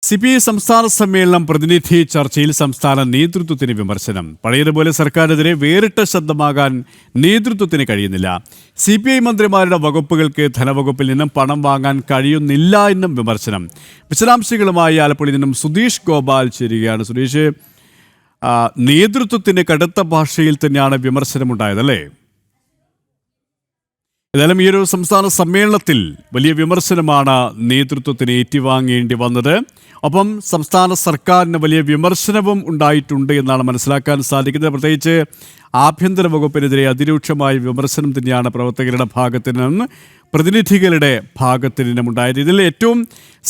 CPI സംസ്ഥാന സമ്മേളനം പ്രതിനിധി ചർച്ചയിൽ സംസ്ഥാന നേതൃത്വത്തിന് വിമർശനം. പഴയതുപോലെ സർക്കാരിനെതിരെ വേറിട്ട ശബ്ദമാകാൻ നേതൃത്വത്തിന് കഴിയുന്നില്ല. CPI മന്ത്രിമാരുടെ വകുപ്പുകൾക്ക് ധനവകുപ്പിൽ നിന്നും പണം വാങ്ങാൻ കഴിയുന്നില്ല എന്നും വിമർശനം. വിശദാംശങ്ങളുമായി ആലപ്പുഴയിൽ നിന്നും സുധീഷ് ഗോപാൽ ചേരുകയാണ്. സുധീഷ്, നേതൃത്വത്തിന് കടുത്ത ഭാഷയിൽ തന്നെയാണ് വിമർശനമുണ്ടായതല്ലേ? ഏതായാലും ഈ ഒരു സംസ്ഥാന സമ്മേളനത്തിൽ വലിയ വിമർശനമാണ് നേതൃത്വത്തിന് ഏറ്റുവാങ്ങേണ്ടി വന്നത്. ഒപ്പം സംസ്ഥാന സർക്കാരിന് വലിയ വിമർശനവും ഉണ്ടായിട്ടുണ്ട് എന്നാണ് മനസ്സിലാക്കാൻ സാധിക്കുന്നത്. പ്രത്യേകിച്ച് ആഭ്യന്തര വകുപ്പിനെതിരെ അതിരൂക്ഷമായ വിമർശനം തന്നെയാണ് പ്രവർത്തകരുടെ ഭാഗത്തു നിന്നും പ്രതിനിധികളുടെ ഭാഗത്തു നിന്നും ഉണ്ടായത്. ഇതിൽ ഏറ്റവും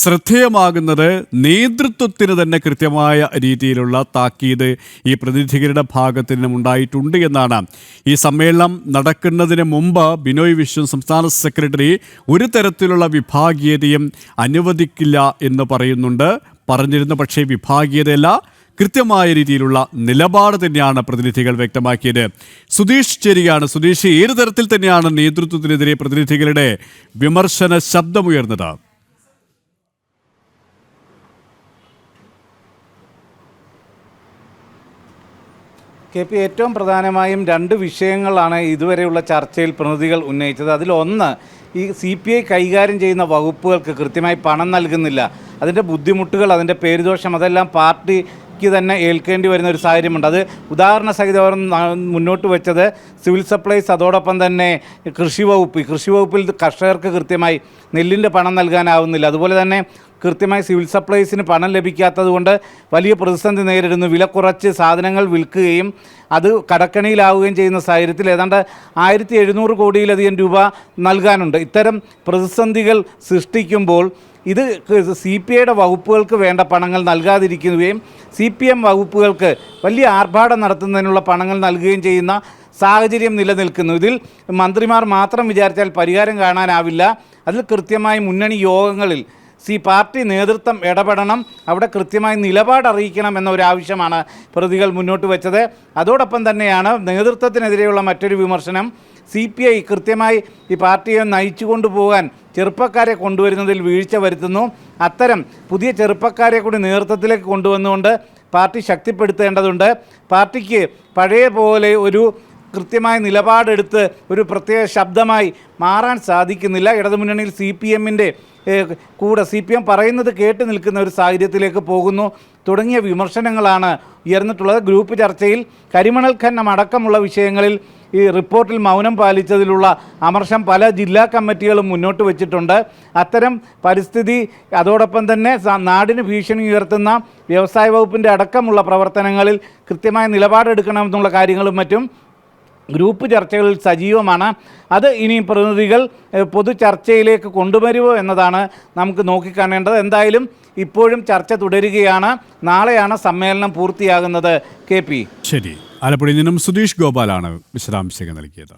ശ്രദ്ധേയമാകുന്നത് നേതൃത്വത്തിന് തന്നെ കൃത്യമായ രീതിയിലുള്ള താക്കീത് ഈ പ്രതിനിധികളുടെ ഭാഗത്തു നിന്നും ഉണ്ടായിട്ടുണ്ട് എന്നാണ്. ഈ സമ്മേളനം നടക്കുന്നതിന് മുമ്പ് ബിനോയ് വിശ്വം സംസ്ഥാന സെക്രട്ടറി ഒരു തരത്തിലുള്ള വിഭാഗീയതയും അനുവദിക്കില്ല എന്ന് പറഞ്ഞിരുന്നു. പക്ഷേ വിഭാഗീയതയല്ല, കൃത്യമായ രീതിയിലുള്ള നിലപാട് തന്നെയാണ് പ്രതിനിധികൾ വ്യക്തമാക്കിയത്. സുധീഷ് ചേരുകയാണ്. സുധീഷ്, ഏത് തരത്തിൽ തന്നെയാണ് നേതൃത്വത്തിനെതിരെ പ്രതിനിധികളുടെ വിമർശന ശബ്ദമുയർന്നത്? KP, ഏറ്റവും പ്രധാനമായും രണ്ട് വിഷയങ്ങളാണ് ഇതുവരെയുള്ള ചർച്ചയിൽ പ്രതിനിധികൾ ഉന്നയിച്ചത്. അതിലൊന്ന്, ഈ CPI കൈകാര്യം ചെയ്യുന്ന വകുപ്പുകൾക്ക് കൃത്യമായി പണം നൽകുന്നില്ല, അതിൻ്റെ ബുദ്ധിമുട്ടുകൾ, അതിൻ്റെ പേരുദോഷം, അതെല്ലാം പാർട്ടിക്ക് തന്നെ ഏൽക്കേണ്ടി വരുന്ന ഒരു സാഹചര്യമുണ്ട്. അത് ഉദാഹരണ സഹിതം അവർ മുന്നോട്ട് വെച്ചത് സിവിൽ സപ്ലൈസ്, അതോടൊപ്പം തന്നെ കൃഷി വകുപ്പിൽ കർഷകർക്ക് കൃത്യമായി നെല്ലിൻ്റെ പണം നൽകാനാവുന്നില്ല. അതുപോലെ തന്നെ കൃത്യമായി സിവിൽ സപ്ലൈസിന് പണം ലഭിക്കാത്തത് കൊണ്ട് വലിയ പ്രതിസന്ധി നേരിടുന്നു. വില കുറച്ച് സാധനങ്ങൾ വിൽക്കുകയും അത് കടക്കണിയിലാവുകയും ചെയ്യുന്ന സാഹചര്യത്തിൽ ഏതാണ്ട് 1700 കോടിയിലധികം രൂപ നൽകാനുണ്ട്. ഇത്തരം പ്രതിസന്ധികൾ സൃഷ്ടിക്കുമ്പോൾ ഇത് CPIയുടെ വകുപ്പുകൾക്ക് വേണ്ട പണങ്ങൾ നൽകാതിരിക്കുകയും CPM വകുപ്പുകൾക്ക് വലിയ ആർഭാടം നടത്തുന്നതിനുള്ള പണങ്ങൾ നൽകുകയും ചെയ്യുന്ന സാഹചര്യം നിലനിൽക്കുന്നു. ഇതിൽ മന്ത്രിമാർ മാത്രം വിചാരിച്ചാൽ പരിഹാരം കാണാനാവില്ല. അതിൽ കൃത്യമായി മുന്നണി യോഗങ്ങളിൽ പാർട്ടി നേതൃത്വം ഇടപെടണം, അവിടെ കൃത്യമായി നിലപാട് അറിയിക്കണം എന്ന ഒരു ആവശ്യമാണ് പ്രതികൾ മുന്നോട്ട് വെച്ചത്. അതോടൊപ്പം തന്നെയാണ് നേതൃത്വത്തിനെതിരെയുള്ള മറ്റൊരു വിമർശനം. CPI കൃത്യമായി ഈ പാർട്ടിയെ നയിച്ചു കൊണ്ടുപോകാൻ ചെറുപ്പക്കാരെ കൊണ്ടുവരുന്നതിൽ വീഴ്ച വരുത്തുന്നു. അത്തരം പുതിയ ചെറുപ്പക്കാരെ കൂടി നേതൃത്വത്തിലേക്ക് കൊണ്ടുവന്നുകൊണ്ട് പാർട്ടി ശക്തിപ്പെടുത്തേണ്ടതുണ്ട്. പാർട്ടിക്ക് പഴയ പോലെ ഒരു കൃത്യമായ നിലപാടെടുത്ത് ഒരു പ്രത്യേക ശബ്ദമായി മാറാൻ സാധിക്കുന്നില്ല. ഇടതുമുന്നണിയിൽ CPMൻ്റെ കൂടെ CPM പറയുന്നത് കേട്ട് നിൽക്കുന്ന ഒരു സാഹചര്യത്തിലേക്ക് പോകുന്നു തുടങ്ങിയ വിമർശനങ്ങളാണ് ഉയർന്നിട്ടുള്ളത്. ഗ്രൂപ്പ് ചർച്ചയിൽ കരിമണൽ ഖനനം അടക്കമുള്ള വിഷയങ്ങളിൽ ഈ റിപ്പോർട്ടിൽ മൗനം പാലിച്ചതിലുള്ള അമർഷം പല ജില്ലാ കമ്മിറ്റികളും മുന്നോട്ട് വച്ചിട്ടുണ്ട്. അത്തരം പരിസ്ഥിതി, അതോടൊപ്പം തന്നെ നാടിന് ഭീഷണി ഉയർത്തുന്ന വ്യവസായ വകുപ്പിൻ്റെ അടക്കമുള്ള പ്രവർത്തനങ്ങളിൽ കൃത്യമായ നിലപാടെടുക്കണമെന്നുള്ള കാര്യങ്ങളും മറ്റും ഗ്രൂപ്പ് ചർച്ചകളിൽ സജീവമാണ്. അത് ഇനി പ്രതിനിധികൾ പൊതു ചർച്ചയിലേക്ക് കൊണ്ടുവരുമോ എന്നതാണ് നമുക്ക് നോക്കിക്കാണേണ്ടത്. എന്തായാലും ഇപ്പോഴും ചർച്ച തുടരുകയാണ്. നാളെയാണ് സമ്മേളനം പൂർത്തിയാകുന്നത്. KP. ശരി, ആലപ്പുഴയിൽ നിന്നും സുധീഷ് ഗോപാലാണ് വിശദാംശങ്ങൾ നൽകിയത്.